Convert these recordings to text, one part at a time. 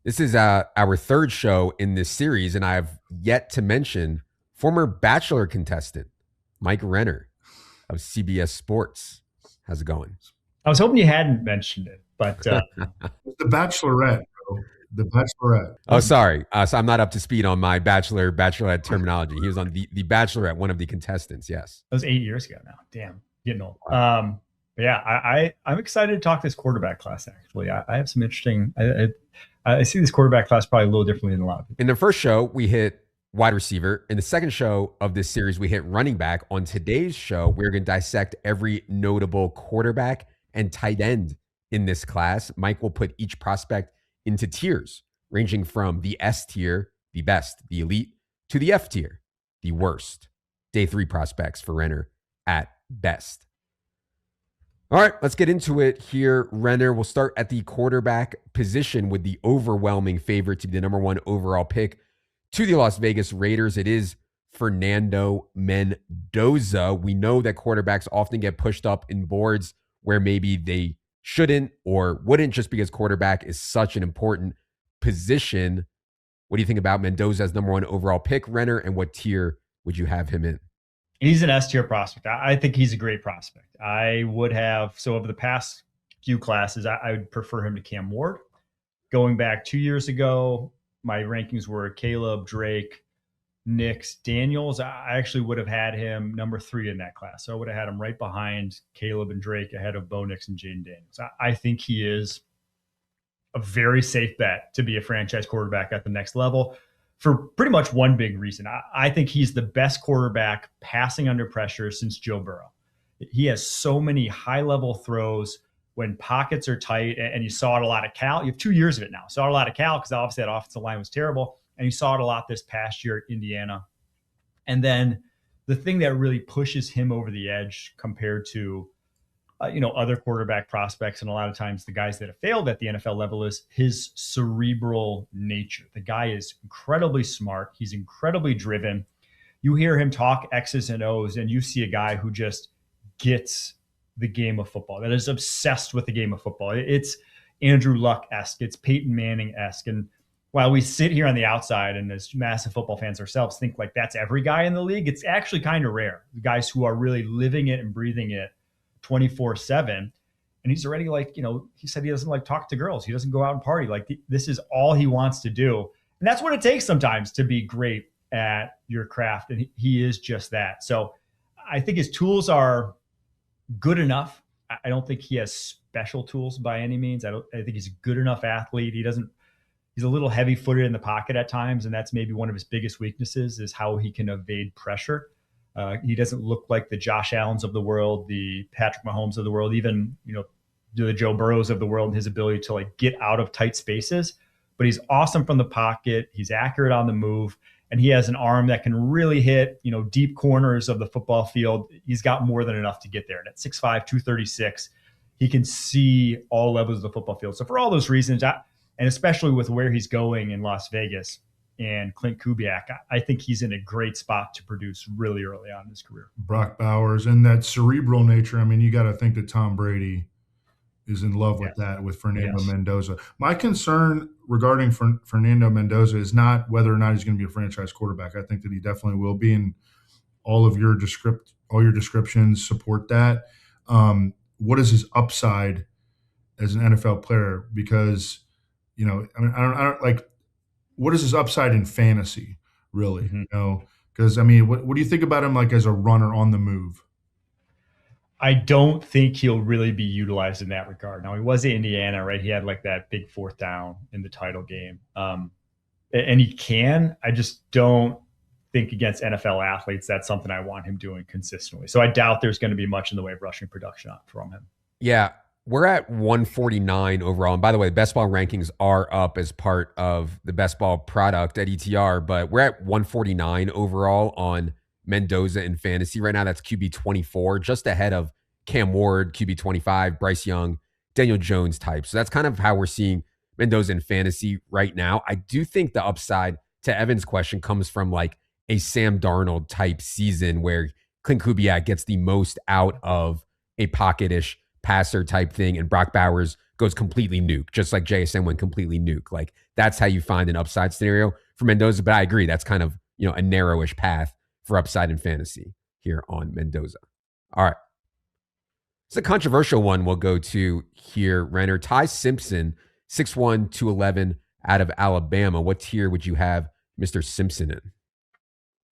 This is our third show in this series, and I've yet to mention former Bachelor contestant Mike Renner of CBS Sports. How's it going? I was hoping you hadn't mentioned it, but The Bachelorette, bro. The Bachelorette. Oh, sorry. So I'm not up to speed on my bachelorette terminology. He was on the Bachelorette, one of the contestants. Yes. that was 8 years ago now. Damn, getting old. But yeah, I'm excited to talk this quarterback class. Actually, I have some interesting. I see this quarterback class probably a little differently than a lot of people. In the first show, we hit wide receiver. In the second show of this series, we hit running back. On today's show, we're going to dissect every notable quarterback and tight end in this class. Mike will put each prospect into tiers, ranging from the S tier, the best, the elite, to the F tier, the worst. Day 3 prospects for Renner at best. All right, let's get into it here. Renner, we'll start at the quarterback position with the overwhelming favorite to be the number 1 overall pick to the Las Vegas Raiders. It is Fernando Mendoza. We know that quarterbacks often get pushed up in boards where maybe they shouldn't or wouldn't, just because quarterback is such an important position. What do you think about Mendoza as number 1 overall pick, Renner, and what tier would you have him in? He's an S tier prospect. I think he's a great prospect. I would have, so over the past few classes, I would prefer him to Cam Ward. Going back 2 years ago, my rankings were Caleb, Drake, Nix, Daniels. I actually would have had him number 3 in that class. So I would have had him right behind Caleb and Drake, ahead of Bo Nix and Jaden Daniels. I think he is a very safe bet to be a franchise quarterback at the next level for pretty much one big reason. I think he's the best quarterback passing under pressure since Joe Burrow. He has so many high-level throws when pockets are tight, and you saw it a lot at Cal. You have 2 years of it now. Saw it a lot at Cal because obviously that offensive line was terrible, and you saw it a lot this past year at Indiana. And then the thing that really pushes him over the edge compared to other quarterback prospects, and a lot of times the guys that have failed at the NFL level, is his cerebral nature. The guy is incredibly smart. He's incredibly driven. You hear him talk X's and O's, and you see a guy who just gets the game of football, that is obsessed with the game of football. It's Andrew Luck-esque. It's Peyton Manning-esque. And while we sit here on the outside and as massive football fans ourselves think like that's every guy in the league, it's actually kind of rare. The guys who are really living it and breathing it 24/7. And he's already he said he doesn't talk to girls. He doesn't go out and party. This is all he wants to do. And that's what it takes sometimes to be great at your craft. And he is just that. So I think his tools are good enough. I don't think he has special tools by any means. I think he's a good enough athlete. He's a little heavy footed in the pocket at times. And that's maybe one of his biggest weaknesses, is how he can evade pressure. He doesn't look like the Josh Allens of the world, the Patrick Mahomes of the world, even, the Joe Burrows of the world, and his ability to get out of tight spaces. But he's awesome from the pocket. He's accurate on the move, and he has an arm that can really hit, deep corners of the football field. He's got more than enough to get there. And at 6'5", 236, he can see all levels of the football field. So for all those reasons, and especially with where he's going in Las Vegas and Klint Kubiak, I think he's in a great spot to produce really early on in his career. Brock Bowers and that cerebral nature. I mean, you got to think that Tom Brady is in love with that, with Fernando Mendoza. My concern regarding Fernando Mendoza is not whether or not he's going to be a franchise quarterback. I think that he definitely will be, and all your descriptions support that. What is his upside as an NFL player? Because, I don't like, what is his upside in fantasy, really? Mm-hmm. Because what do you think about him as a runner on the move? I don't think he'll really be utilized in that regard. Now, he was at Indiana, right? He had that big 4th down in the title game. And he can. I just don't think against NFL athletes that's something I want him doing consistently. So I doubt there's going to be much in the way of rushing production from him. Yeah. We're at 149 overall. And by the way, the best ball rankings are up as part of the best ball product at ETR, but we're at 149 overall on Mendoza in fantasy right now. That's QB 24, just ahead of Cam Ward, QB 25, Bryce Young, Daniel Jones type. So that's kind of how we're seeing Mendoza in fantasy right now. I do think the upside, to Evan's question, comes from a Sam Darnold type season where Klint Kubiak gets the most out of a pocket-ish passer type thing, and Brock Bowers goes completely nuke, just like JSN went completely nuke. Like that's how you find an upside scenario for Mendoza. But I agree, that's kind of, a narrowish path for upside in fantasy here on Mendoza. All right. It's a controversial one we'll go to here, Renner. Ty Simpson, 6'1", 211 out of Alabama. What tier would you have Mr. Simpson in?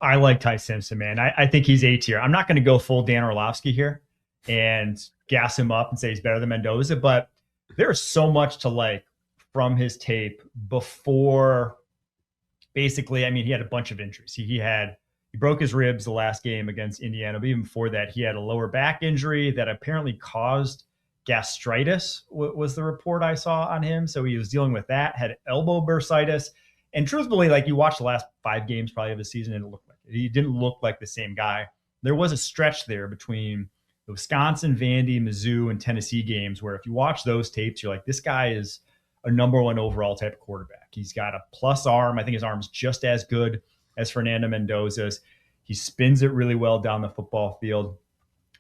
I like Ty Simpson, man. I think he's A tier. I'm not going to go full Dan Orlovsky here and gas him up and say he's better than Mendoza, but there's so much to like from his tape before. Basically, I mean, he had a bunch of injuries. He broke his ribs the last game against Indiana, but even before that, he had a lower back injury that apparently caused gastritis, was the report I saw on him. So he was dealing with that, had elbow bursitis. And truthfully, like you watched the last 5 games probably of the season, and he didn't look like the same guy. There was a stretch there between the Wisconsin, Vandy, Mizzou, and Tennessee games where if you watch those tapes, you're like, this guy is a number 1 overall type of quarterback. He's got a plus arm. I think his arm's just as good as Fernando Mendoza's. He spins it really well down the football field.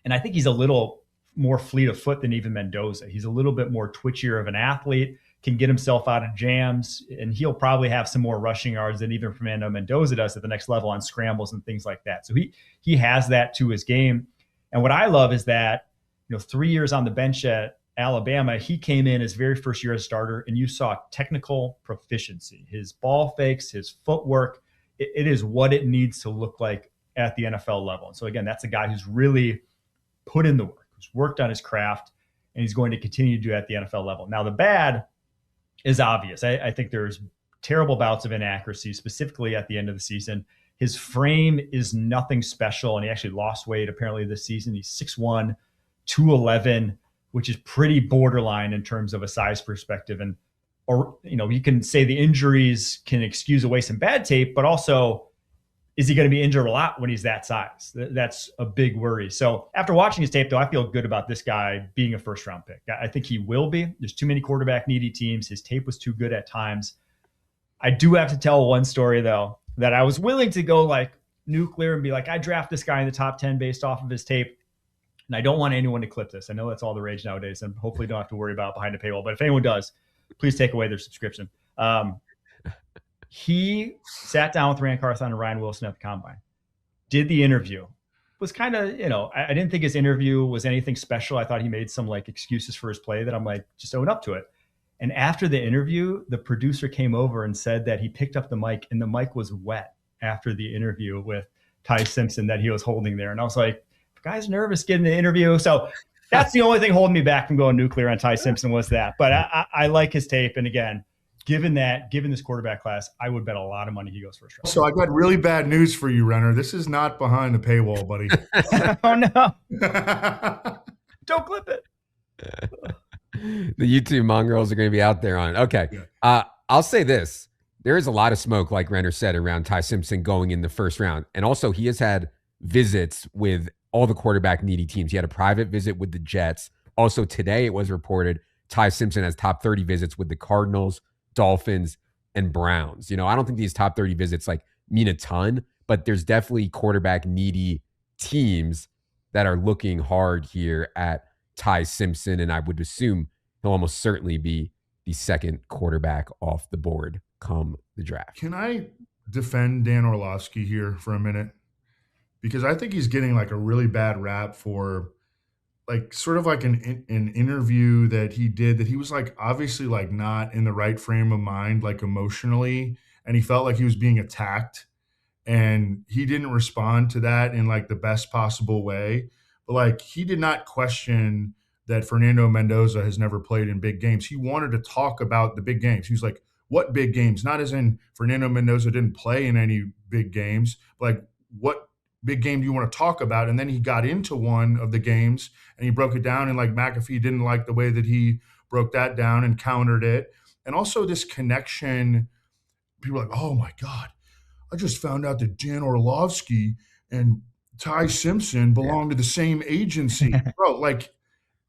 And I think he's a little more fleet of foot than even Mendoza. He's a little bit more twitchier of an athlete, can get himself out of jams, and he'll probably have some more rushing yards than even Fernando Mendoza does at the next level on scrambles and things like that. So he has that to his game. And what I love is that, 3 years on the bench at Alabama, he came in his very first year as starter, and you saw technical proficiency. His ball fakes, his footwork, it is what it needs to look like at the NFL level. And so again, that's a guy who's really put in the work, who's worked on his craft, and he's going to continue to do it at the NFL level. Now, the bad is obvious. I think there's terrible bouts of inaccuracy, specifically at the end of the season. His frame is nothing special, and he actually lost weight apparently this season. He's 6'1", 211, which is pretty borderline in terms of a size perspective. And, you can say the injuries can excuse away some bad tape, but also, is he going to be injured a lot when he's that size? That's a big worry. So after watching his tape, though, I feel good about this guy being a first-round pick. I think he will be. There's too many quarterback-needy teams. His tape was too good at times. I do have to tell one story, though, that I was willing to go like nuclear and be like, I draft this guy in the top 10 based off of his tape. And I don't want anyone to clip this. I know that's all the rage nowadays, and hopefully don't have to worry about behind the paywall. But if anyone does, please take away their subscription. He sat down with Rand Carthon and Ryan Wilson at the Combine, did the interview. Was kind of, I didn't think his interview was anything special. I thought he made some like excuses for his play that I'm like, just own up to it. And after the interview, the producer came over and said that he picked up the mic and the mic was wet after the interview with Ty Simpson that he was holding there. And I was like, the guy's nervous getting the interview. So that's the only thing holding me back from going nuclear on Ty Simpson was that. But I like his tape. And again, given this quarterback class, I would bet a lot of money he goes first round. So I got really bad news for you, Renner. This is not behind the paywall, buddy. Oh, no. Don't clip it. The YouTube mongrels are going to be out there on it. Okay. I'll say this. There is a lot of smoke, like Renner said, around Ty Simpson going in the first round. And also, he has had visits with all the quarterback needy teams. He had a private visit with the Jets. Also, today it was reported Ty Simpson has top 30 visits with the Cardinals, Dolphins, and Browns. I don't think these top 30 visits mean a ton, but there's definitely quarterback needy teams that are looking hard here at Ty Simpson, and I would assume he'll almost certainly be the second quarterback off the board come the draft. Can I defend Dan Orlovsky here for a minute? Because I think he's getting a really bad rap for sort of an interview that he did that he was obviously not in the right frame of mind, emotionally, and he felt like he was being attacked, and he didn't respond to that in the best possible way. But he did not question that Fernando Mendoza has never played in big games. He wanted to talk about the big games. He was like, what big games? Not as in Fernando Mendoza didn't play in any big games, but what big game do you want to talk about? And then he got into one of the games and he broke it down, and McAfee didn't like the way that he broke that down and countered it. And also this connection, people are like, oh my God, I just found out that Dan Orlovsky and Ty Simpson belong to the same agency. Bro,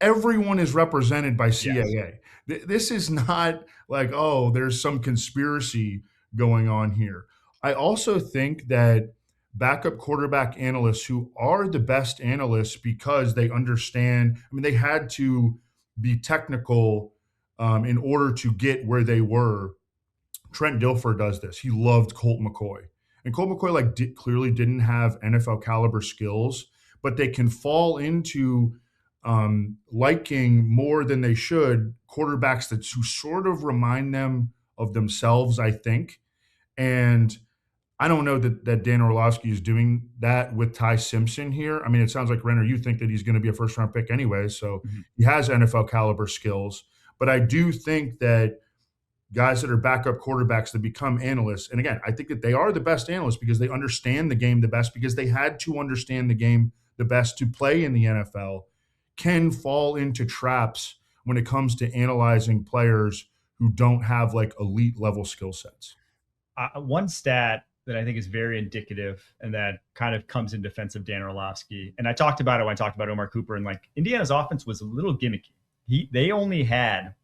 everyone is represented by CAA. Yes. This is not oh, there's some conspiracy going on here. I also think that backup quarterback analysts, who are the best analysts because they understand, they had to be technical in order to get where they were. Trent Dilfer does this. He loved Colt McCoy. And Colt McCoy clearly didn't have NFL caliber skills, but they can fall into liking more than they should quarterbacks who sort of remind them of themselves, I think. And I don't know that Dan Orlovsky is doing that with Ty Simpson here. I mean, it sounds like, Renner, you think that he's going to be a first-round pick anyway, so he has NFL caliber skills. But I do think that guys that are backup quarterbacks that become analysts, and again, I think that they are the best analysts because they understand the game the best, because they had to understand the game the best to play in the NFL, can fall into traps when it comes to analyzing players who don't have like elite level skill sets. One stat that I think is very indicative and that kind of comes in defense of Dan Orlovsky, and I talked about it when I talked about Omar Cooper, and like Indiana's offense was a little gimmicky. They only had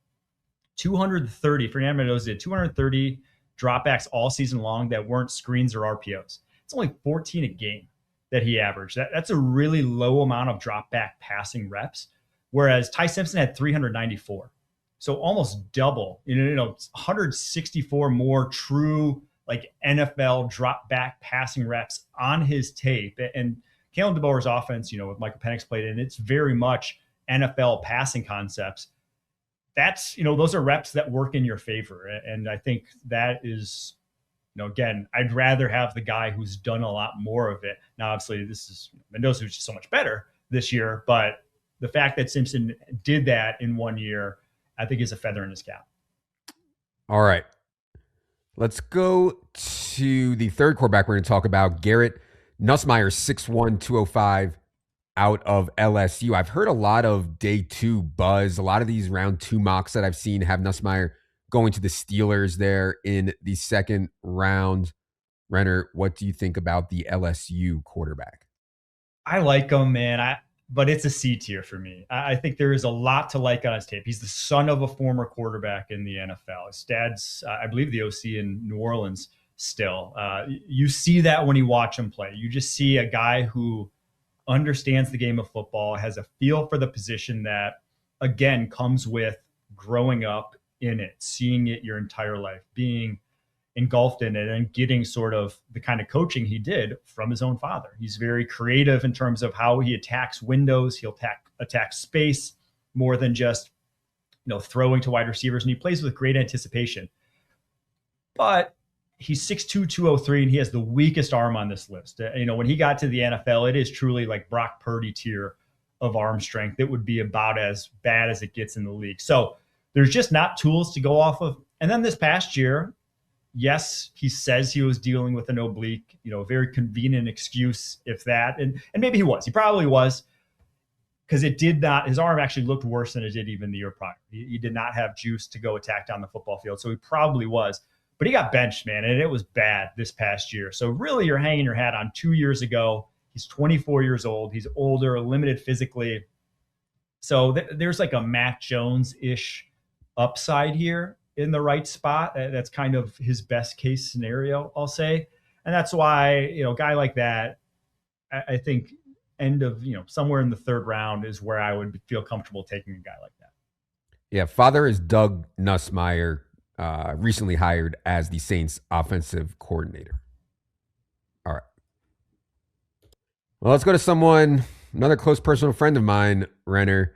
230, Fernando Mendoza did 230 dropbacks all season long that weren't screens or RPOs. It's only 14 a game that he averaged. That's a really low amount of dropback passing reps, whereas Ty Simpson had 394. So almost double, 164 more true like NFL drop back passing reps on his tape. And Kalen DeBoer's offense, with Michael Penix played in, it's very much NFL passing concepts. That's, those are reps that work in your favor. And I think that is, again, I'd rather have the guy who's done a lot more of it. Now, obviously, this is Mendoza, who's just so much better this year. But the fact that Simpson did that in 1 year, I think is a feather in his cap. All right. Let's go to the third quarterback we're going to talk about, Garrett Nussmeier, 6'1", 205, out of LSU. I've heard a lot of day two buzz. A lot of these round two mocks that I've seen have Nussmeier going to the Steelers there in the second round. Renner, what do you think about the LSU quarterback? I like him, man. But it's a C tier for me. I think there is a lot to like on his tape. He's the son of a former quarterback in the NFL. His dad's, I believe, the OC in New Orleans still. You see that when you watch him play. You just see a guy who understands the game of football, has a feel for the position that, again, comes with growing up in it, seeing it your entire life, being engulfed in it, and getting sort of the kind of coaching he did from his own father. He's very creative in terms of how he attacks windows. He'll attack space more than just throwing to wide receivers, and he plays with great anticipation. But he's 6'2", 203, and he has the weakest arm on this list. When he got to the NFL, it is truly like Brock Purdy tier of arm strength. It would be about as bad as it gets in the league. So there's just not tools to go off of. And then this past year, yes, he says he was dealing with an oblique, very convenient excuse, if that. And maybe he was. He probably was, because his arm actually looked worse than it did even the year prior. He did not have juice to go attack down the football field. So he probably was. But he got benched, man, and it was bad this past year. So really, you're hanging your hat on 2 years ago. He's 24 years old. He's older, limited physically. So there's like a Matt Jones-ish upside here in the right spot. That's kind of his best case scenario, I'll say. And that's why, a guy like that, I think end of, somewhere in the third round is where I would feel comfortable taking a guy like that. Yeah. Father is Doug Nussmeier, recently hired as the Saints offensive coordinator. All right. Well, let's go to another close personal friend of mine, Renner.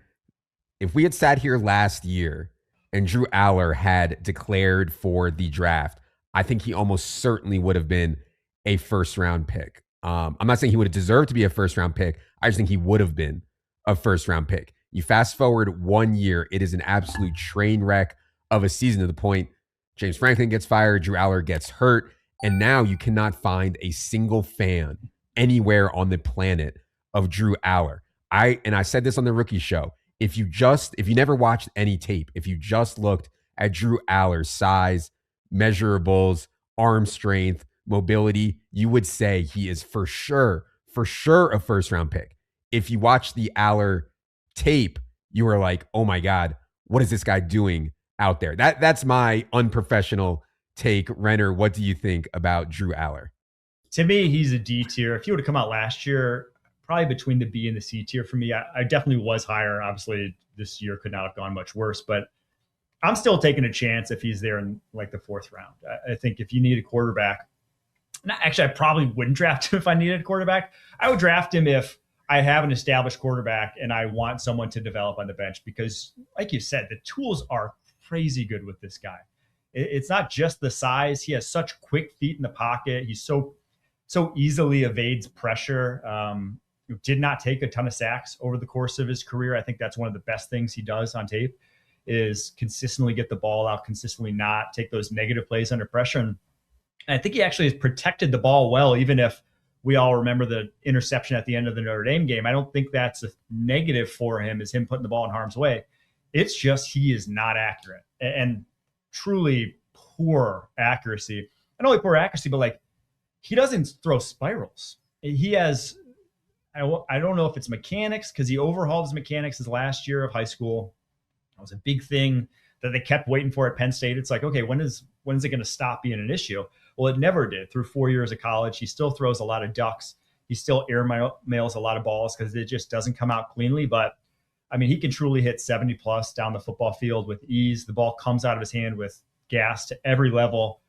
If we had sat here last year and Drew Allar had declared for the draft, I think he almost certainly would have been a first-round pick. I'm not saying he would have deserved to be a first-round pick. I just think he would have been a first-round pick. You fast forward 1 year, it is an absolute train wreck of a season, to the point James Franklin gets fired, Drew Allar gets hurt, and now you cannot find a single fan anywhere on the planet of Drew Allar. I said this on the rookie show. If you never watched any tape, if you just looked at Drew Allar's size, measurables, arm strength, mobility, you would say he is for sure a first round pick. If you watch the Allar tape, you were like, oh my God, what is this guy doing out there? That's my unprofessional take. Renner, what do you think about Drew Allar? To me, he's a D tier. If he would have come out last year, probably between the B and the C tier for me. I definitely was higher. Obviously, this year could not have gone much worse, but I'm still taking a chance if he's there in like the 4th round. I think if you need a quarterback, actually, I probably wouldn't draft him if I needed a quarterback. I would draft him if I have an established quarterback and I want someone to develop on the bench, because like you said, the tools are crazy good with this guy. It's not just the size. He has such quick feet in the pocket. He's so easily evades pressure. Did not take a ton of sacks over the course of his career. I think that's one of the best things he does on tape, is consistently get the ball out, consistently not take those negative plays under pressure. And I think he actually has protected the ball well, even if we all remember the interception at the end of the Notre Dame game. I don't think that's a negative for him, is him putting the ball in harm's way. It's just he is not accurate, and truly poor accuracy. Not only poor accuracy, but like he doesn't throw spirals. He has, I don't know if it's mechanics, because he overhauled his mechanics his last year of high school. That was a big thing that they kept waiting for at Penn State. It's like, okay, when is it going to stop being an issue? Well, it never did. Through 4 years of college, he still throws a lot of ducks. He still airmails a lot of balls because it just doesn't come out cleanly. But I mean, he can truly hit 70 plus down the football field with ease. The ball comes out of his hand with gas to every level.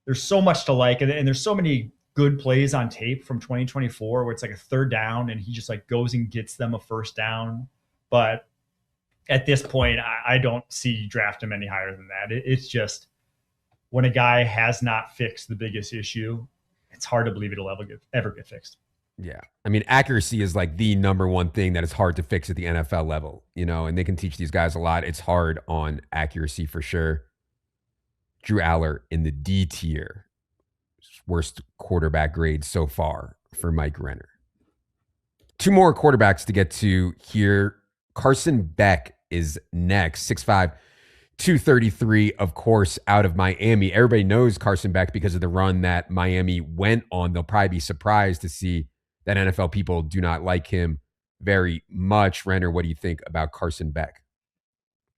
There's so much to like, and there's so many good plays on tape from 2024 where it's like a 3rd down and he just like goes and gets them a 1st down. But at this point, I don't see you draft him any higher than that. It's just, when a guy has not fixed the biggest issue, it's hard to believe it'll ever get fixed. Yeah. I mean, accuracy is like the number one thing that is hard to fix at the NFL level, and they can teach these guys a lot. It's hard on accuracy for sure. Drew Allar in the D tier. Worst quarterback grade so far for Mike Renner. 2 more quarterbacks to get to here. Carson Beck is next. 6'5", 233, of course, out of Miami. Everybody knows Carson Beck because of the run that Miami went on. They'll probably be surprised to see that NFL people do not like him very much. Renner, what do you think about Carson Beck?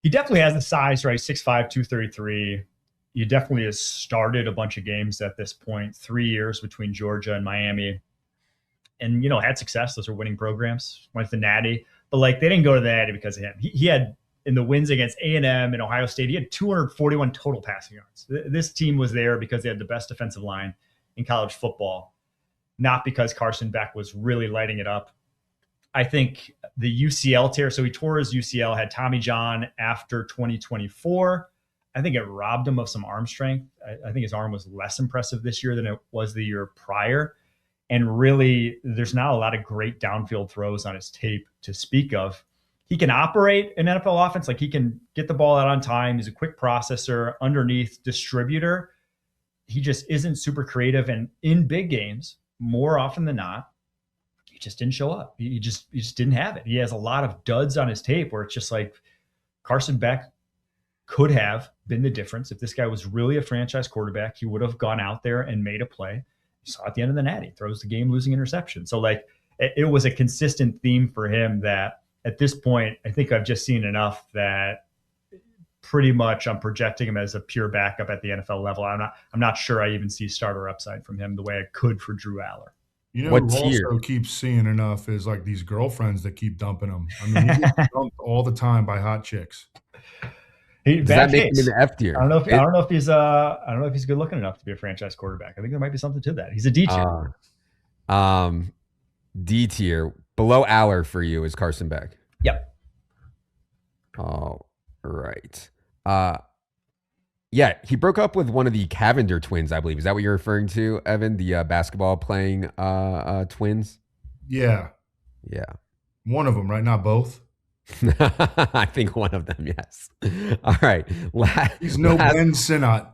He definitely has the size, right? 6'5", 233. He definitely has started a bunch of games at this point, 3 years between Georgia and Miami. And, had success. Those are winning programs. Went to the Natty. But, like, they didn't go to the Natty because of him. He had, in the wins against A&M and Ohio State, he had 241 total passing yards. This team was there because they had the best defensive line in college football, not because Carson Beck was really lighting it up. I think the UCL tear, so he tore his UCL, had Tommy John after 2024. I think it robbed him of some arm strength. I think his arm was less impressive this year than it was the year prior. And really, there's not a lot of great downfield throws on his tape to speak of. He can operate an NFL offense. Like, he can get the ball out on time. He's a quick processor, underneath distributor. He just isn't super creative. And in big games, more often than not, he just didn't show up. He just didn't have it. He has a lot of duds on his tape where it's just like Carson Beck could have been the difference. If this guy was really a franchise quarterback, he would have gone out there and made a play. You saw at the end of the Natty, throws the game-losing interception. So, like, it was a consistent theme for him that at this point, I think I've just seen enough that pretty much I'm projecting him as a pure backup at the NFL level. I'm not sure I even see starter upside from him the way I could for Drew Allar. Who also keeps seeing enough is like these girlfriends that keep dumping him. I mean, he gets dumped all the time by hot chicks. Does that make him in the F tier? I don't know if he's good looking enough to be a franchise quarterback. I think there might be something to that. He's a D tier. D tier below Allar for you is Carson Beck. Yep. All right. Yeah, he broke up with one of the Cavender twins, I believe. Is that what you're referring to, Evan? The basketball playing twins? Yeah. Yeah. One of them, right? Not both. I think one of them, yes. All right. He's no Ben Sinnott.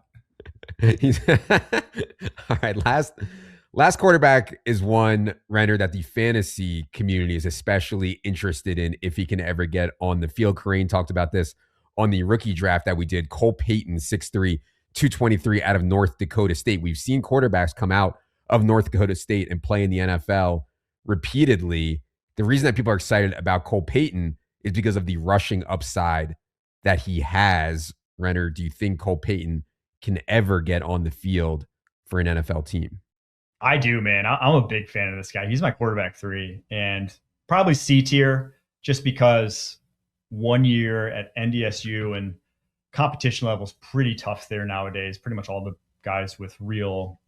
All right. Last quarterback is one, Renner, that the fantasy community is especially interested in if he can ever get on the field. Kareem talked about this on the rookie draft that we did. Cole Payton, 6'3", 223 out of North Dakota State. We've seen quarterbacks come out of North Dakota State and play in the NFL repeatedly. The reason that people are excited about Cole Payton is because of the rushing upside that he has. Renner, do you think Cole Payton can ever get on the field for an NFL team? I do, man. I'm a big fan of this guy. He's my quarterback 3 and probably C tier just because 1 year at NDSU and competition level is pretty tough there nowadays. Pretty much all the guys with real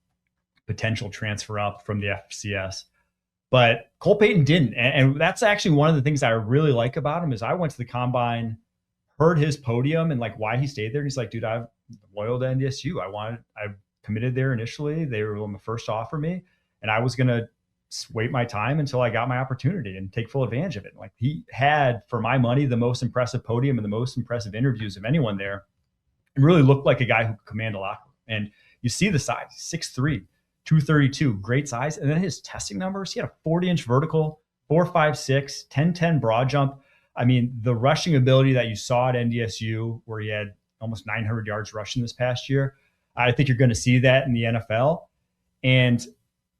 potential transfer up from the FCS. But Cole Payton didn't. And that's actually one of the things I really like about him is I went to the combine, heard his podium and like why he stayed there. And he's like, dude, I'm loyal to NDSU. I committed there initially. They were the first to offer me. And I was going to wait my time until I got my opportunity and take full advantage of it. Like he had, for my money, the most impressive podium and the most impressive interviews of anyone there. It really looked like a guy who could command a locker room. And you see the size, 6'3", 232, great size. And then his testing numbers, he had a 40-inch vertical, 4.56, 10-10 broad jump. I mean, the rushing ability that you saw at NDSU, where he had almost 900 yards rushing this past year, I think you're going to see that in the NFL. And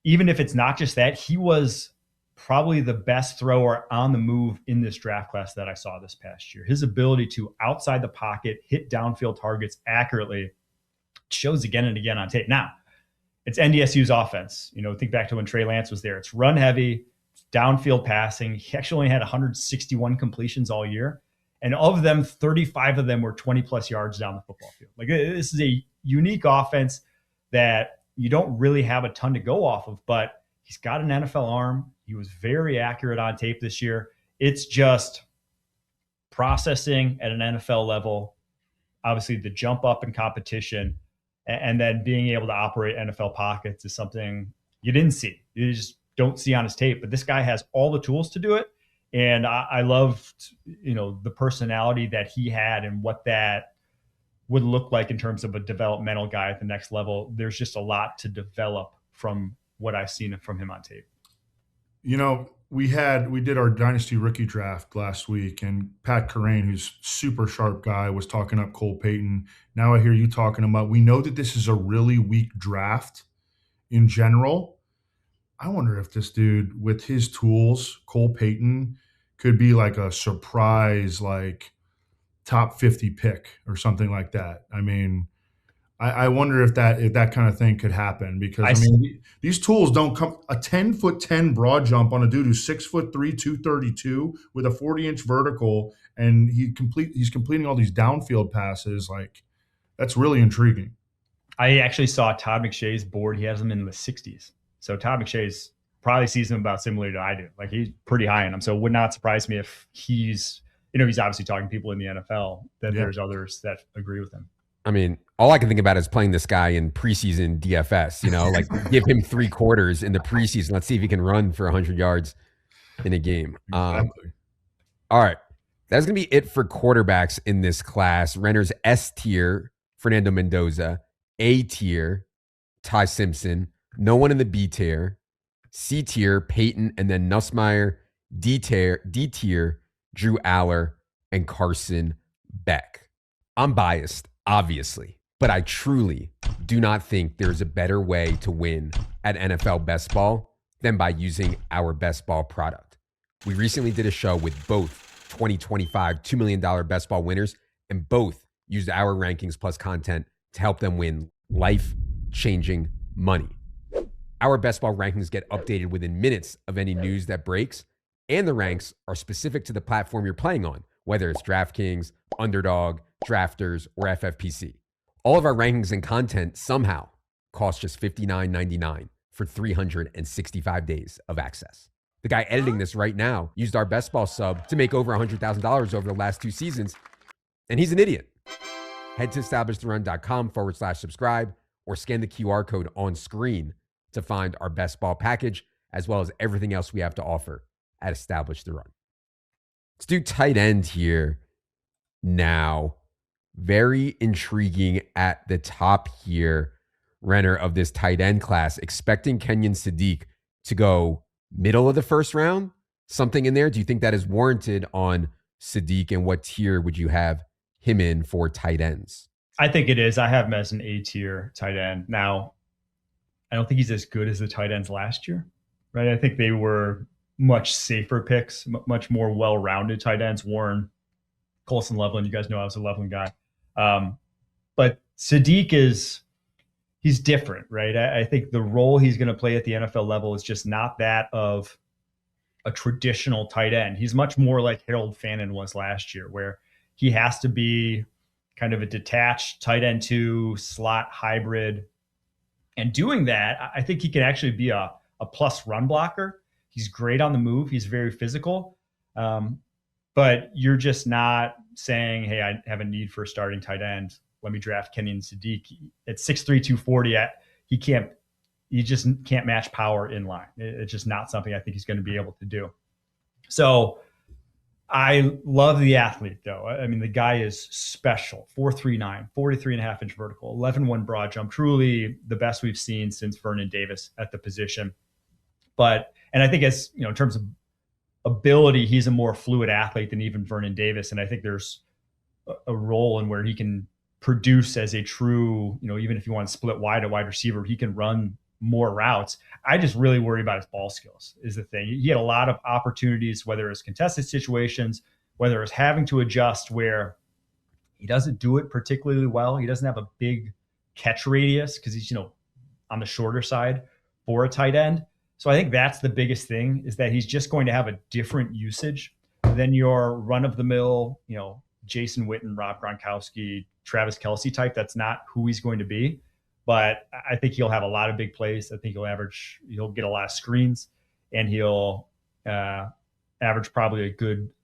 even if it's not just that, he was probably the best thrower on the move in this draft class that I saw this past year. His ability to outside the pocket, hit downfield targets accurately shows again and again on tape. Now, it's NDSU's offense. You know, think back to when Trey Lance was there. It's run heavy, downfield passing. He actually only had 161 completions all year. And of them, 35 of them were 20-plus yards down the football field. Like, this is a unique offense that you don't really have a ton to go off of, but he's got an NFL arm. He was very accurate on tape this year. It's just processing at an NFL level, obviously the jump up in competition, and then being able to operate NFL pockets is something you didn't see. You just don't see on his tape. But this guy has all the tools to do it. And I loved, you know, the personality that he had and what that would look like in terms of a developmental guy at the next level. There's just a lot to develop from what I've seen from him on tape. You know, we did our dynasty rookie draft last week, and Pat Kerrane, who's super sharp guy, was talking up Cole Payton. Now I hear you talking about, we know that this is a really weak draft in general. I wonder if this dude with his tools, Cole Payton, could be like a surprise, like top 50 pick or something like that. I mean, I wonder if that kind of thing could happen, because I mean, these tools don't come. A 10'10" broad jump on a dude who's 6'3", 232 with a 40-inch vertical, and he's completing all these downfield passes. Like, that's really intriguing. I actually saw Todd McShay's board. He has him in the 60s. So Todd McShay's probably sees him about similar to I do. Like, he's pretty high on him. So it would not surprise me if he's obviously talking to people in the NFL, that there's others that agree with him. I mean, all I can think about is playing this guy in preseason DFS, like give him 3 quarters in the preseason. Let's see if he can run for 100 yards in a game. Exactly. All right. That's going to be it for quarterbacks in this class. Renner's S tier, Fernando Mendoza. A tier, Ty Simpson. No one in the B tier. C tier, Payton, and then Nussmeier. D tier, Drew Allar, and Carson Beck. I'm biased, obviously, but I truly do not think there's a better way to win at NFL Best Ball than by using our Best Ball product. We recently did a show with both 2025 $2 million Best Ball winners, and both used our rankings plus content to help them win life-changing money. Our Best Ball rankings get updated within minutes of any news that breaks, and the ranks are specific to the platform you're playing on, whether it's DraftKings, Underdog, Drafters, or FFPC. All of our rankings and content somehow cost just $59.99 for 365 days of access. The guy editing this right now used our Best Ball sub to make over $100,000 over the last 2 seasons, and he's an idiot. Head to establishtheRun.com/subscribe or scan the QR code on screen to find our Best Ball package, as well as everything else we have to offer at Establish the Run. Let's do tight end here now. Very intriguing at the top here, Renner, of this tight end class. Expecting Kenyon Sadiq to go middle of the first round, something in there. Do you think that is warranted on Sadiq, and what tier would you have him in for tight ends? I think it is. I have him as an A tier tight end. Now, I don't think he's as good as the tight ends last year, right? I think they were much safer picks, much more well-rounded tight ends. Warren, Colson, Loveland. You guys know I was a Loveland guy. But Sadiq he's different, right? I think the role he's going to play at the NFL level is just not that of a traditional tight end. He's much more like Harold Fannin was last year, where he has to be kind of a detached tight end 2 slot hybrid. And doing that, I think he can actually be a plus run blocker. He's great on the move. He's very physical. But you're just not saying, hey, I have a need for a starting tight end. Let me draft Kenyon Sadiq. At 6'3", 240, he just can't match power in line. It's just not something I think he's going to be able to do. So I love the athlete, though. I mean, the guy is special. 4.39, 43.5-inch vertical, 11.1 broad jump. Truly the best we've seen since Vernon Davis at the position. And I think as, in terms of ability, he's a more fluid athlete than even Vernon Davis. And I think there's a role in where he can produce as a true, even if you want to split wide, a wide receiver, he can run more routes. I just really worry about his ball skills is the thing. He had a lot of opportunities, whether it's contested situations, whether it's having to adjust where he doesn't do it particularly well. He doesn't have a big catch radius because he's, on the shorter side for a tight end. So I think that's the biggest thing, is that he's just going to have a different usage than your run-of-the-mill, Jason Witten, Rob Gronkowski, Travis Kelce type. That's not who he's going to be. But I think he'll have a lot of big plays. I think he'll get a lot of screens, and he'll average probably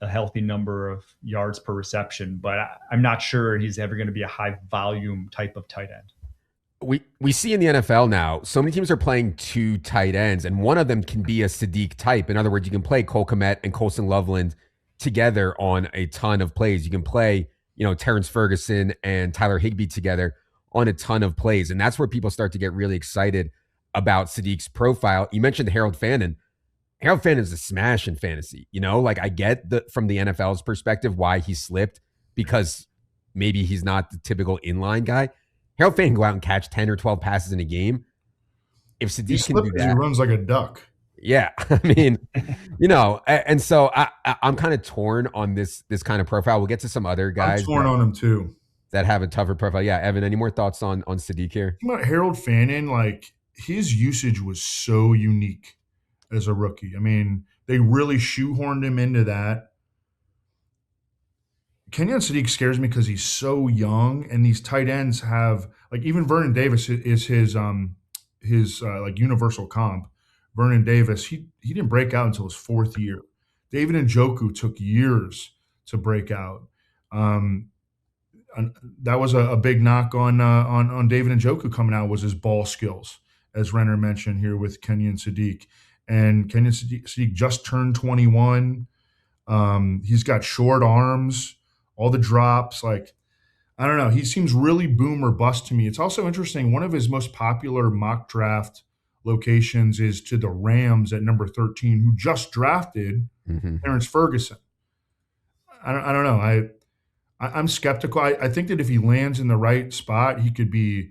a healthy number of yards per reception. But I'm not sure he's ever going to be a high volume type of tight end. We see in the NFL now, so many teams are playing 2 tight ends, and one of them can be a Sadiq type. In other words, you can play Cole Kmet and Colson Loveland together on a ton of plays. You can play, Terrence Ferguson and Tyler Higbee together on a ton of plays. And that's where people start to get really excited about Sadiq's profile. You mentioned Harold Fannin. Harold Fannin is a smash in fantasy. I get from the NFL's perspective why he slipped, because maybe he's not the typical inline guy. Harold Fannin can go out and catch 10 or 12 passes in a game. If Sadiq can do that, he runs like a duck. Yeah. I mean, and so I'm kind of torn on this kind of profile. We'll get to some other guys. I'm torn on him too, that have a tougher profile. Yeah. Evan, any more thoughts on Sadiq here? About Harold Fannin, his usage was so unique as a rookie. I mean, they really shoehorned him into that. Kenyon Sadiq scares me because he's so young, and these tight ends have, even Vernon Davis is his universal comp. Vernon Davis, he didn't break out until his 4th year. David Njoku took years to break out. That was a big knock on David Njoku coming out, was his ball skills, as Renner mentioned here with Kenyon Sadiq. And Kenyon Sadiq just turned 21. He's got short arms, all the drops. I don't know. He seems really boom or bust to me. It's also interesting. One of his most popular mock draft locations is to the Rams at number 13, who just drafted Terrence Ferguson. I don't know. I'm skeptical. I think that if he lands in the right spot, he could be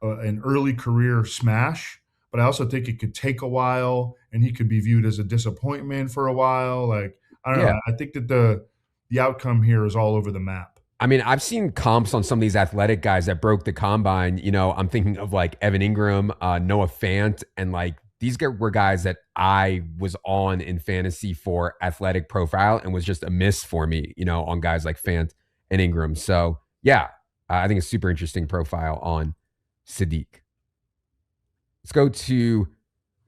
an early career smash. But I also think it could take a while, and he could be viewed as a disappointment for a while. I don't know. I think that the outcome here is all over the map. I mean, I've seen comps on some of these athletic guys that broke the combine. I'm thinking of Evan Ingram, Noah Fant, and these were guys that I was on in fantasy for athletic profile, and was just a miss for me, on guys like Fant and Ingram. So yeah, I think it's super interesting profile on Sadiq. Let's go to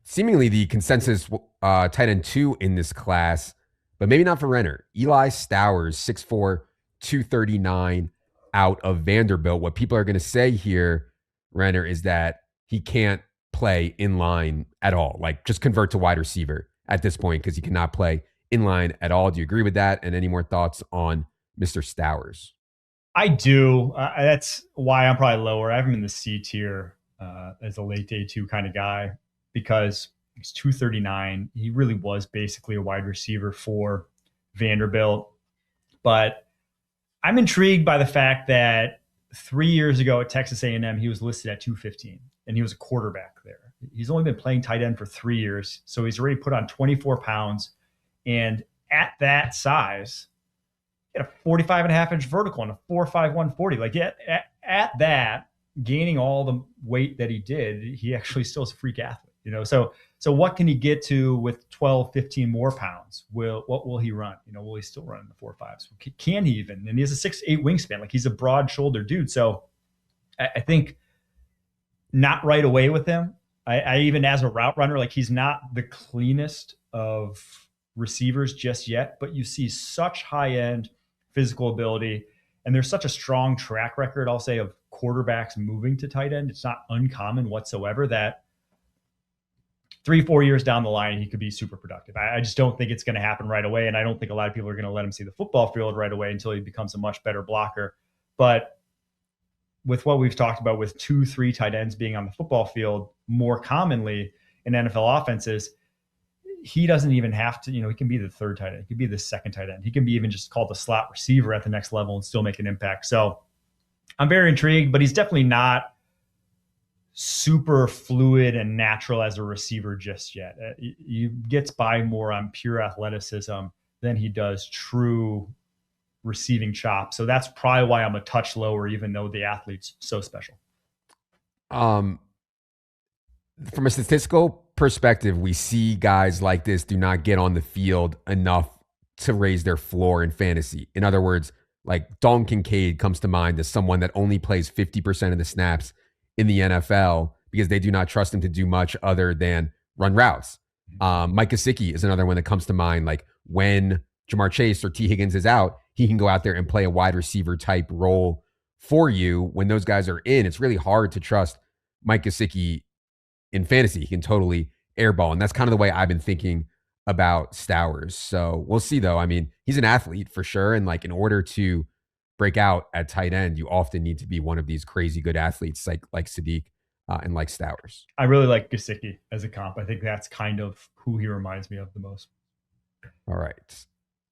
seemingly the consensus tight end 2 in this class, but maybe not for Renner. Eli Stowers, 6'4", 239 out of Vanderbilt. What people are going to say here, Renner, is that he can't play in line at all. Just convert to wide receiver at this point, because he cannot play in line at all. Do you agree with that? And any more thoughts on Mr. Stowers? I do. That's why I'm probably lower. I have him in the C tier as a late day 2 kind of guy, because he's 239. He really was basically a wide receiver for Vanderbilt. But I'm intrigued by the fact that 3 years ago at Texas A&M, he was listed at 215, and he was a quarterback there. He's only been playing tight end for 3 years, so he's already put on 24 pounds. And at that size, he had a 45.5-inch vertical and a 4.5 140. At that, gaining all the weight that he did, he actually still is a freak athlete. So what can he get to with 12, 15 more pounds? What will he run? Will he still run in the 4.5s? Can he even? And he has a 6'8" wingspan. Like, he's a broad shouldered dude. So I think not right away with him. I even, as a route runner, like, he's not the cleanest of receivers just yet, but you see such high end physical ability, and there's such a strong track record, I'll say, of quarterbacks moving to tight end. It's not uncommon whatsoever that 3-4 years down the line, he could be super productive. I just don't think it's going to happen right away. And I don't think a lot of people are going to let him see the football field right away until he becomes a much better blocker. But with what we've talked about with 2-3 tight ends being on the football field more commonly in NFL offenses, he doesn't even have to, he can be the third tight end. He could be the second tight end. He can be even just called the slot receiver at the next level and still make an impact. So I'm very intrigued, but he's definitely not super fluid and natural as a receiver just yet. He gets by more on pure athleticism than he does true receiving chop. So that's probably why I'm a touch lower, even though the athlete's so special. From a statistical perspective, we see guys like this do not get on the field enough to raise their floor in fantasy. In other words, like Dalton Kincaid comes to mind as someone that only plays 50% of the snaps in the NFL because they do not trust him to do much other than run routes. Mike Gesicki is another one that comes to mind. Like, when Jamar Chase or T. Higgins is out, he can go out there and play a wide receiver type role for you. When those guys are in, it's really hard to trust Mike Gesicki in fantasy. He can totally airball. And that's kind of the way I've been thinking about Stowers. So we'll see, though. I mean, he's an athlete for sure. And like, in order to break out at tight end, you often need to be one of these crazy good athletes like Sadiq and like Stowers. I really like Gesicki as a comp. I think that's kind of who he reminds me of the most. All right.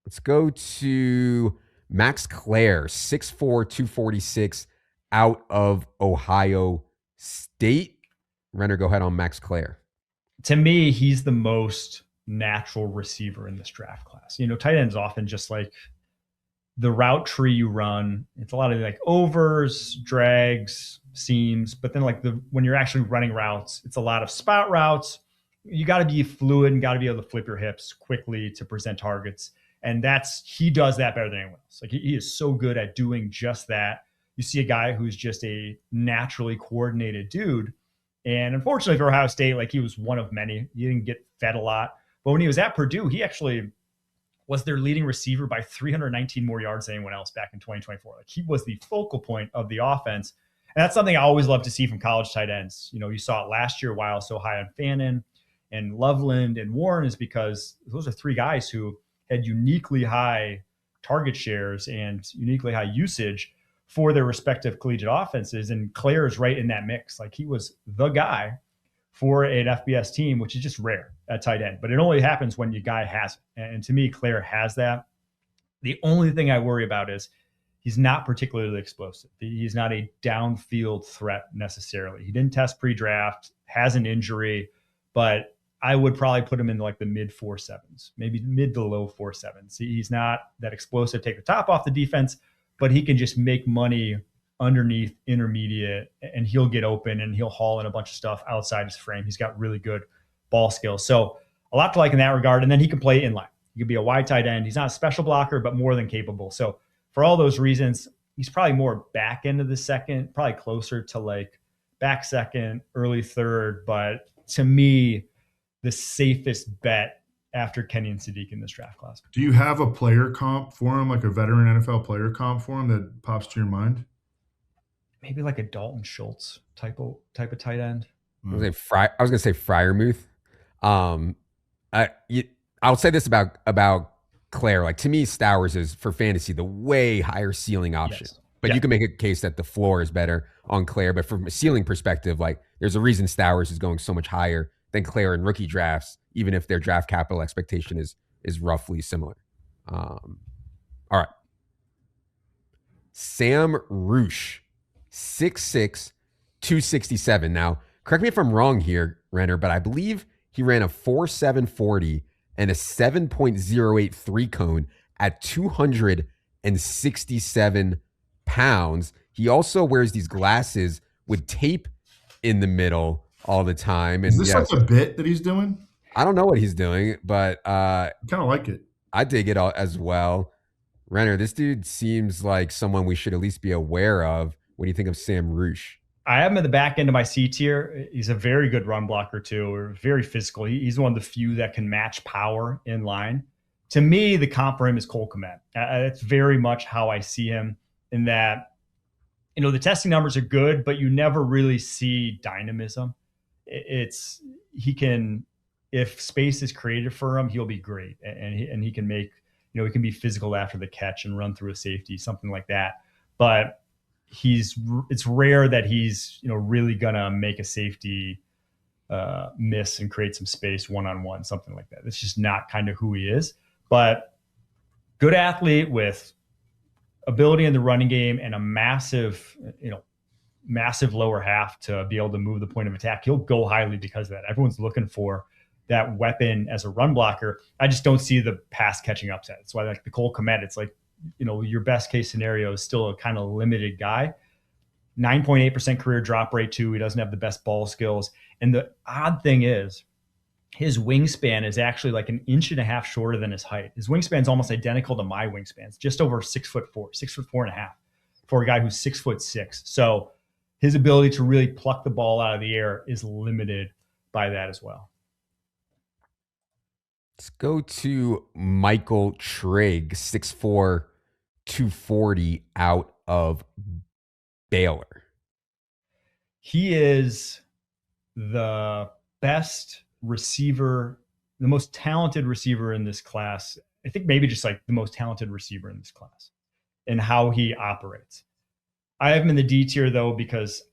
Let's go to Max Klare, 6'4", 246, out of Ohio State. Renner, go ahead on Max Klare. To me, he's the most natural receiver in this draft class. Tight ends often just like the route tree you run. It's a lot of like overs, drags, seams, but then like when you're actually running routes, it's a lot of spot routes. You got to be fluid and got to be able to flip your hips quickly to present targets. And he does that better than anyone else. Like, he is so good at doing just that. You see a guy who's just a naturally coordinated dude. And unfortunately for Ohio State, like, he was one of many. He didn't get fed a lot. But when he was at Purdue, he actually was their leading receiver by 319 more yards than anyone else back in 2024. Like, he was the focal point of the offense. And that's something I always love to see from college tight ends. You saw it last year why I was so high on Fannin and Loveland and Warren, is because those are three guys who had uniquely high target shares and uniquely high usage for their respective collegiate offenses. And Klare is right in that mix. Like, he was the guy for an FBS team, which is just rare at tight end, but it only happens when your guy has it. And to me, Klare has that. The only thing I worry about is he's not particularly explosive. He's not a downfield threat necessarily. He didn't test pre-draft, has an injury, but I would probably put him in like the mid 4.7s, maybe mid to low 4.7s. He's not that explosive, take the top off the defense, but he can just make money underneath intermediate, and he'll get open and he'll haul in a bunch of stuff outside his frame. He's got really good ball skills. So a lot to like in that regard. And then he can play inline. He could be a wide tight end. He's not a special blocker, but more than capable. So for all those reasons, he's probably more back end of the second, probably closer to like back second, early third. But to me, the safest bet after Kenyon Sadiq in this draft class. Do you have a player comp for him, like a veteran NFL player comp for him that pops to your mind? Maybe like a Dalton Schultz type of tight end. I was going to say Freiermuth. I'll say this about Klare. Like, to me, Stowers is, for fantasy, the way higher ceiling option. Yes. But you can make a case that the floor is better on Klare. But from a ceiling perspective, like, there's a reason Stowers is going so much higher than Klare in rookie drafts, even if their draft capital expectation is roughly similar. All right. Sam Roush, 6'6", 267. Now, correct me if I'm wrong here, Renner, but I believe he ran a 4.7 40 and a 7.08 3-cone at 267 pounds. He also wears these glasses with tape in the middle all the time. Is And this yes, like a bit that he's doing? I don't know what he's doing, but I kind of like it. I dig it all as well. Renner, this dude seems like someone we should at least be aware of when you think of Sam Roush. I have him in the back end of my C tier. He's a very good run blocker too, or very physical. He's one of the few that can match power in line. To me, the comp for him is Cole Kmet. That's very much how I see him, in that, you know, the testing numbers are good, but you never really see dynamism. He can, if space is created for him, he'll be great, and he can make, you know, he can be physical after the catch and run through a safety, something like that. But it's rare that he's, you know, really gonna make a safety miss and create some space one-on-one, something like that. It's just not kind of who he is. But good athlete with ability in the running game and a massive lower half to be able to move the point of attack. He'll go highly because of that. Everyone's looking for that weapon as a run blocker. I just don't see the pass catching upside. That's why, like the Cole Kmet, it's like, you know, your best case scenario is still a kind of limited guy. 9.8% career drop rate too. He doesn't have the best ball skills. And the odd thing is, his wingspan is actually like 1.5 inches shorter than his height. His wingspan is almost identical to my wingspan. It's just over 6'4", 6'4.5", for a guy who's 6'6". So his ability to really pluck the ball out of the air is limited by that as well. Let's go to Michael Trigg, 6'4", 240, out of Baylor. He is the best receiver, the most talented receiver in this class. I think maybe just like the most talented receiver in this class, and how he operates. I have him in the D tier though, because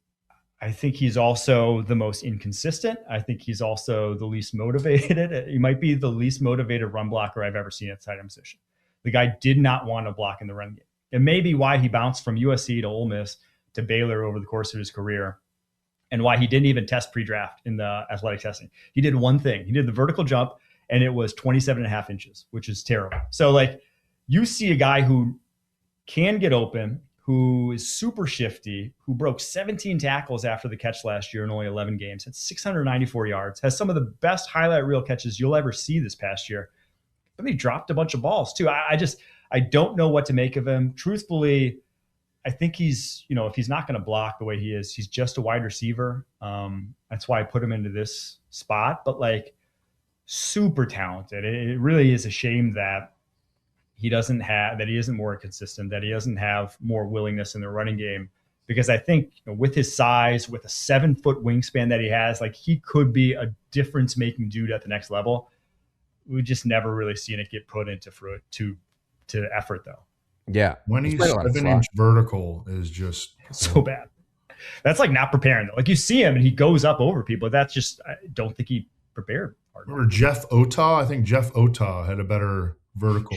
I think he's also the most inconsistent. I think he's also the least motivated. He might be the least motivated run blocker I've ever seen at tight end position. The guy did not want to block in the run game. It may be why he bounced from USC to Ole Miss to Baylor over the course of his career, and why he didn't even test pre-draft in the athletic testing. He did one thing. He did the vertical jump, and it was 27.5 inches, which is terrible. So like, you see a guy who can get open, who is super shifty, who broke 17 tackles after the catch last year in only 11 games, had 694 yards, has some of the best highlight reel catches you'll ever see this past year. But he dropped a bunch of balls too. I don't know what to make of him. Truthfully, I think he's, you know, if he's not going to block the way he is, he's just a wide receiver. That's why I put him into this spot. But like, super talented. It really is a shame that he isn't more consistent, that he doesn't have more willingness in the running game. Because I think, you know, with his size, with a 7-foot wingspan that he has, like, he could be a difference-making dude at the next level. We've just never really seen it get put into to effort though. Yeah. When he's 7-inch vertical is just so bad. That's like not preparing though. Like, you see him and he goes up over people. That's just, I don't think he prepared hard. Remember Jeff Otah? I think Jeff Otah had a better vertical.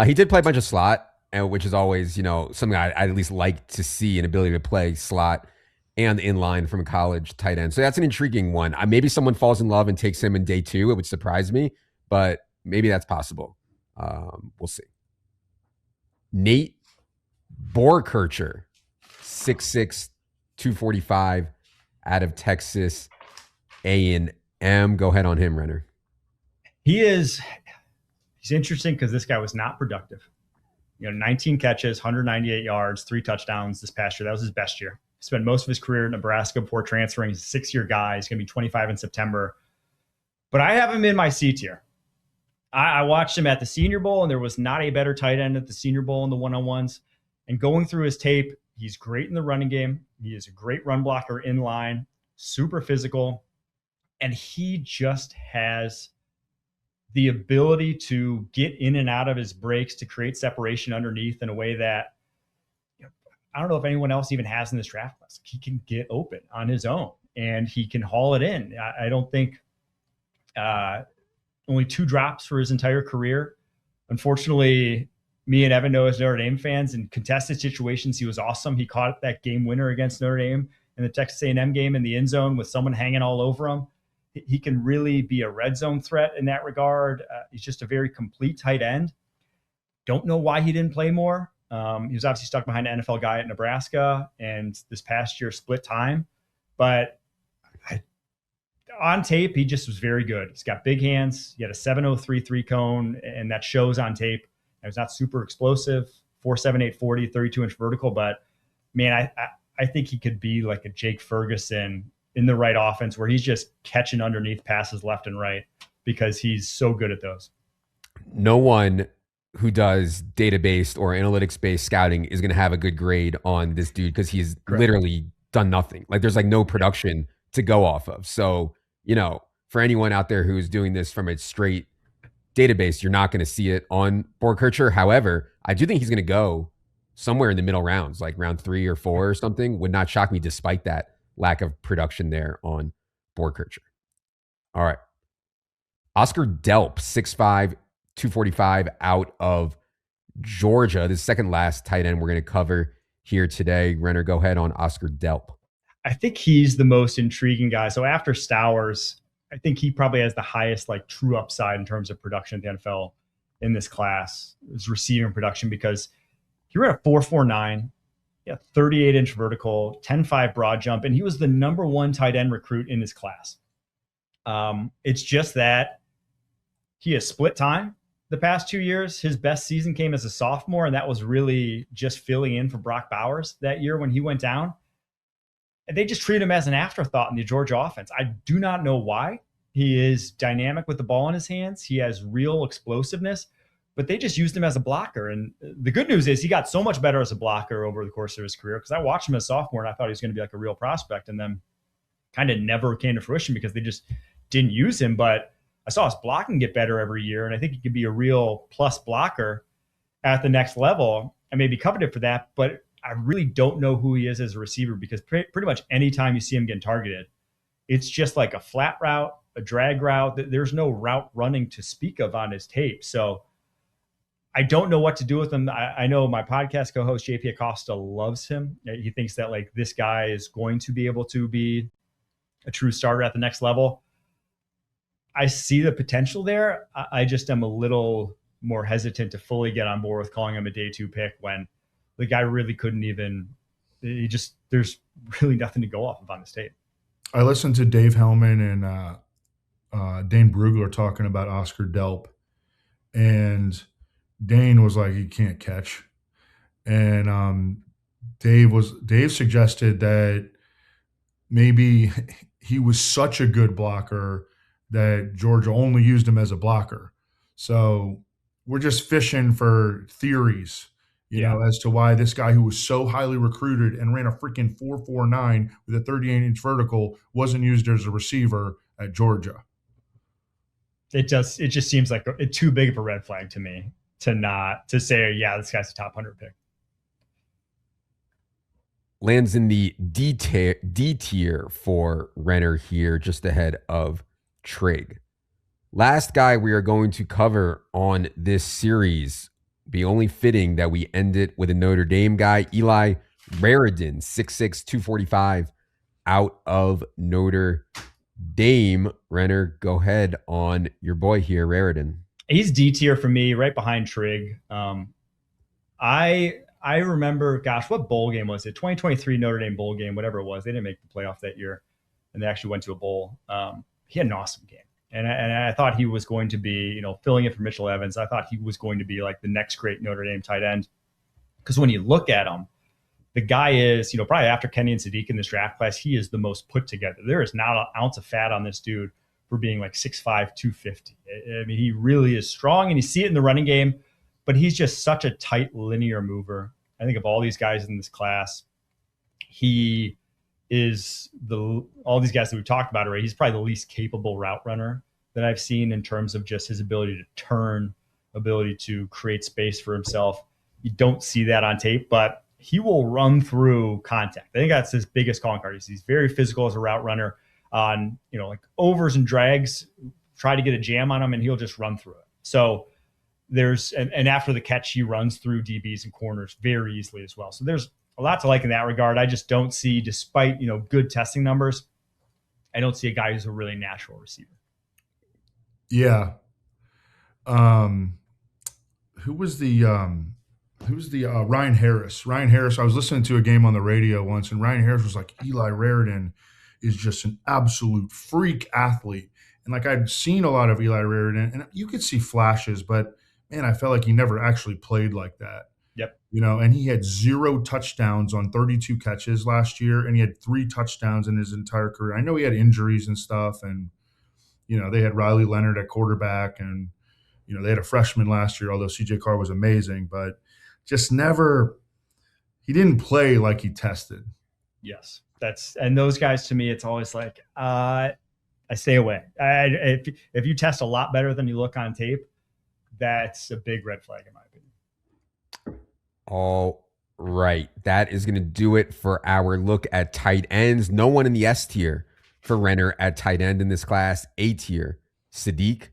He did play a bunch of slot, which is always, you know, something I at least like to see, an ability to play slot and inline from a college tight end. So that's an intriguing one. Maybe someone falls in love and takes him in day 2. It would surprise me, but maybe that's possible. We'll see. Nate Boerkircher, 6'6", 245, out of Texas A&M. Go ahead on him, Renner. He's interesting because this guy was not productive. You know, 19 catches, 198 yards, 3 touchdowns this past year. That was his best year. He spent most of his career in Nebraska before transferring. He's a 6-year guy. He's going to be 25 in September. But I have him in my C tier. I watched him at the Senior Bowl, and there was not a better tight end at the Senior Bowl in the one-on-ones. And going through his tape, he's great in the running game. He is a great run blocker in line, super physical. And he just has the ability to get in and out of his breaks, to create separation underneath in a way that, you know, I don't know if anyone else even has in this draft class. He can get open on his own, and he can haul it in. I don't think only 2 drops for his entire career. Unfortunately, me and Evan know as Notre Dame fans, in contested situations, he was awesome. He caught that game winner against Notre Dame in the Texas A&M game in the end zone with someone hanging all over him. He can really be a red zone threat in that regard. He's just a very complete tight end. Don't know why he didn't play more. He was obviously stuck behind an NFL guy at Nebraska, and this past year split time. But on tape, he just was very good. He's got big hands. He had a 7.033 cone, and that shows on tape. It was not super explosive, 4.78 40, 32-inch vertical. But, man, I think he could be like a Jake Ferguson in the right offense where he's just catching underneath passes left and right because he's so good at those. No one who does data-based or analytics-based scouting is going to have a good grade on this dude because he's literally done nothing. Like there's like no production to go off of. So, for anyone out there who's doing this from a straight database, you're not going to see it on Boerkircher. However, I do think he's going to go somewhere in the middle rounds, like round 3 or 4 or something. Would not shock me despite that lack of production there on Boerkircher. All right. Oscar Delp, 6'5", 245 out of Georgia. This second last tight end we're going to cover here today. Renner, go ahead on Oscar Delp. I think he's the most intriguing guy. So after Stowers, I think he probably has the highest like true upside in terms of production at the NFL in this class, is receiving production, because he ran a 4.49, 38-inch vertical, 10.5 broad jump, and he was the number 1 tight end recruit in his class. It's just that he has split time the past 2 years. His best season came as a sophomore, and that was really just filling in for Brock Bowers that year when he went down. And they just treat him as an afterthought in the Georgia offense. I do not know why. He is dynamic with the ball in his hands. He has real explosiveness, but they just used him as a blocker. And the good news is he got so much better as a blocker over the course of his career, because I watched him as a sophomore and I thought he was going to be like a real prospect, and then kind of never came to fruition because they just didn't use him. But I saw his blocking get better every year, and I think he could be a real plus blocker at the next level and maybe coveted for that. But I really don't know who he is as a receiver, because pretty much anytime you see him getting targeted, it's just like a flat route, a drag route. There's no route running to speak of on his tape. So I don't know what to do with him. I know my podcast co-host, JP Acosta, loves him. He thinks that like this guy is going to be able to be a true starter at the next level. I see the potential there. I just am a little more hesitant to fully get on board with calling him a day 2 pick when the guy really couldn't even, there's really nothing to go off of on this tape. I listened to Dave Hellman and Dane Brugler talking about Oscar Delp, and Dane was like, he can't catch. And Dave suggested that maybe he was such a good blocker that Georgia only used him as a blocker. So we're just fishing for theories, you know, as to why this guy who was so highly recruited and ran a freaking 4.49 with a 38-inch vertical wasn't used as a receiver at Georgia. It just seems like too big of a red flag to me to say, yeah, this guy's a top 100 pick. Lands in the D tier for Renner here, just ahead of Trigg. Last guy we are going to cover on this series, be only fitting that we end it with a Notre Dame guy, Eli Raridon, 6'6", 245 out of Notre Dame. Renner, go ahead on your boy here, Raridon. He's D tier for me, right behind Trigg. I remember, gosh, what bowl game was it? 2023 Notre Dame bowl game, whatever it was. They didn't make the playoff that year, and they actually went to a bowl. He had an awesome game. And I thought he was going to be, filling in for Mitchell Evans. I thought he was going to be like the next great Notre Dame tight end. Because when you look at him, the guy is, probably after Kenyon Sadiq in this draft class, he is the most put together. There is not an ounce of fat on this dude for being like 6'5", 250. I mean, he really is strong, and you see it in the running game, but he's just such a tight linear mover. I think of all these guys in this class, he is all these guys that we've talked about already, he's probably the least capable route runner that I've seen in terms of just his ability to turn, ability to create space for himself. You don't see that on tape, but he will run through contact. I think that's his biggest calling card. He's very physical as a route runner on, like overs and drags, try to get a jam on him and he'll just run through it. So and after the catch, he runs through DBs and corners very easily as well. So there's a lot to like in that regard. I just don't see, despite, good testing numbers, I don't see a guy who's a really natural receiver. Yeah. Who was the Ryan Harris? Ryan Harris, I was listening to a game on the radio once, and Ryan Harris was like, Eli Raridon is just an absolute freak athlete. And like I'd seen a lot of Eli Raridon, and you could see flashes, but man, I felt like he never actually played like that. Yep. And he had 0 touchdowns on 32 catches last year, and he had 3 touchdowns in his entire career. I know he had injuries and stuff, and they had Riley Leonard at quarterback, and they had a freshman last year, although CJ Carr was amazing, but just never, he didn't play like he tested. Yes. And those guys, to me, it's always like, I stay away. If you test a lot better than you look on tape, that's a big red flag in my opinion. All right. That is going to do it for our look at tight ends. No one in the S tier for Renner at tight end in this class. A tier, Sadiq.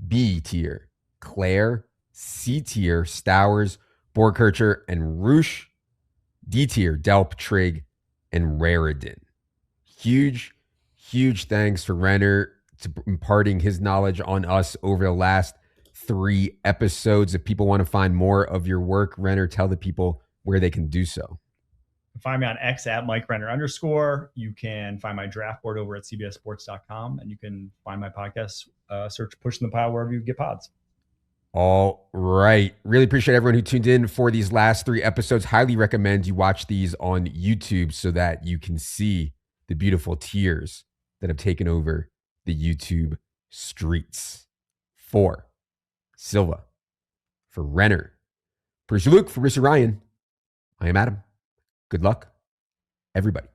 B tier, Klare. C tier, Stowers, Boerkircher, and Roush. D tier, Delp, Trigg, and Raridon. Huge thanks for Renner to imparting his knowledge on us over the last 3 episodes. If people want to find more of your work, Renner, tell the people where they can do so. Find me on X at @MikeRenner_. You can find my draft board over at cbssports.com, and you can find my podcast, search Pushing the Pile wherever you get pods. All right. Really appreciate everyone who tuned in for these last 3 episodes. Highly recommend you watch these on YouTube so that you can see the beautiful tiers that have taken over the YouTube streets. For Silva, for Renner, for Luke, for Ryan, I am Adam. Good luck, everybody.